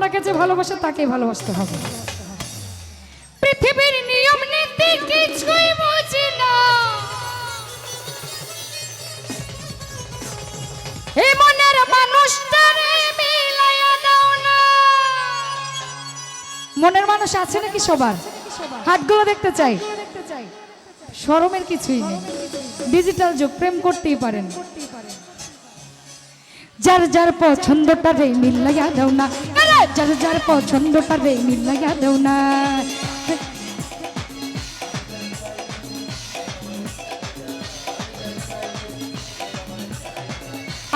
আপনাকে যে ভালোবাসে তাকে ভালোবাসতে হবে। পৃথিবীর নিয়ম নীতি কিছুই বুঝি না, এই মনের মানুষটারে মিলাইয়া দাও না। মনের মানুষ আছে নাকি সবার? হাতগুলো দেখতে চাই। শরমের কিছুই নেই, ডিজিটাল যুগ, প্রেম করতেই পারেন। যার যার পছন্দটা রে মিলাইয়া দাও না, যার যার পছন্দটা রে মিলাইয়া দাও না।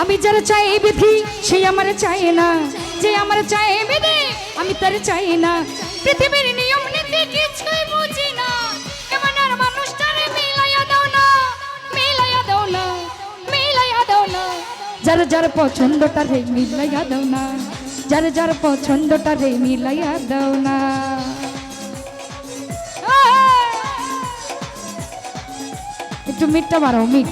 আমি যার চাই এই বিধি সেই আমার চাই না, যে আমার চাই এই বিধি আমি তার চাই না। পৃথিবীর নিয়ম নীতি কিছুই বুঝি না, কেমনের মানুষটারে মিলাইয়া দাও না, মিলাইয়া দাও না, মিলাইয়া দাও না। যার যার পছন্দটা রে মিলাইয়া দাও না, যার যার পছন্দটা রে মিলাইয়া দাও না। একটু মিটটা বাড়াও, মিট।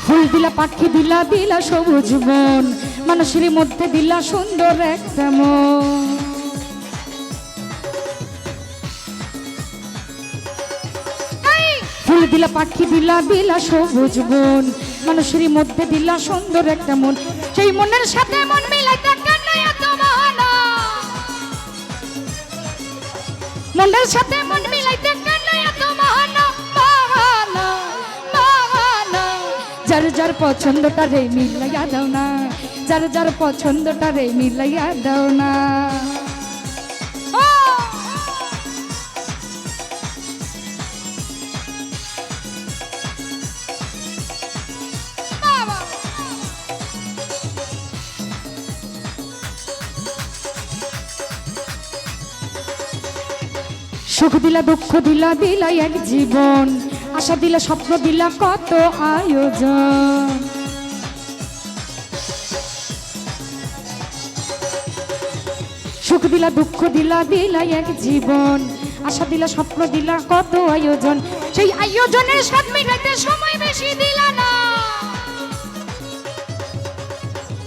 ফুল দিলা, পাখি দিলা, দিলা সবুজ বন, মানুষের মধ্যে দিলা সুন্দর একটা মন। ফুল দিলা, পাখি দিলা, দিলা সবুজ বন, মানুষের মধ্যে দিলা সুন্দর একটা মন। সেই মনের সাথে মন মিলাইতে কেন এত বাহানা, মনের সাথে মন মিলাইতে কেন এত বাহানা, বাহানা, বাহানা। যার যার পছন্দটা রে মিলাইয়া দাও না, যার যার পছন্দটা রে মিলাইয়া দাও না। সুখ দিলা, দুঃখ দিলা, দিলা এক জীবন, আশা দিলা, স্বপ্ন দিলা, কত আয়োজন। সুখ দিলা, দুঃখ দিলা, দিলা এক জীবন, আশা দিলা, স্বপ্ন দিলা, কত আয়োজন। সেই আয়োজনের স্বাদ মিটাইতে সময় বেশি দিলা না,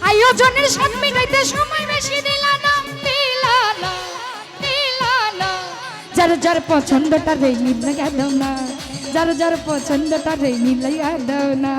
আয়োজনের স্বাদ মিটাইতে সময় বেশি দিলা না, দিলা না, দিলা না। যার যার পছন্দটা রে মিলাইয়া দাও না, যার যার পছন্দটা রে মিলাইয়া দাও না।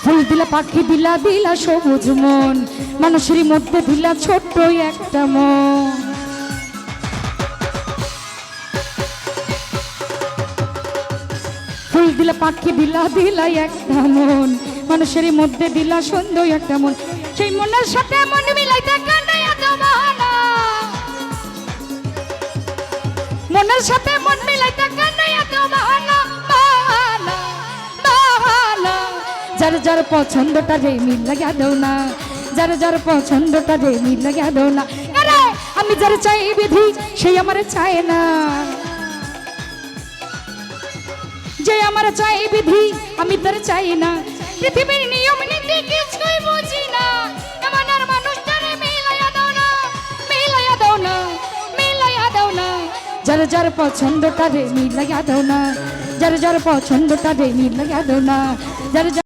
ফুল দিলা, পাখি দিলা, দিলা সবুজ মন, মানুষের মধ্যে দিলা ছোট্ট একটা মন। ফুল দিলা, পাখি দিলা, দিলা একটা মন, মানুষের মধ্যে দিলা সুন্দর একটা মন। সেই মনের সাথে মন মিলাইতে কেন এত বাহানা, মনের সাথে মন মিলাইতে কেন এত বাহানা, বাহানা, বাহানা। যার যার পছন্দটা রে মিলাইয়া দাও না, যার যার পছন্দটা রে মিলাইয়া দাও না। আরে আমি যার চাই বিধি সেই আমার চায় না, যে আমার চাই বিধি আমি তার চাই না। পৃথিবীর নিয়ম নীতি কিছুই বুঝি না এমন আর মানুষটারে মিলাইয়া দাও না মিলাইয়া দাও না মিলাইয়া দাও না যার যার পছন্দটারে মিলাইয়া দাও না যার যার পছন্দটারে মিলাইয়া দাও না যার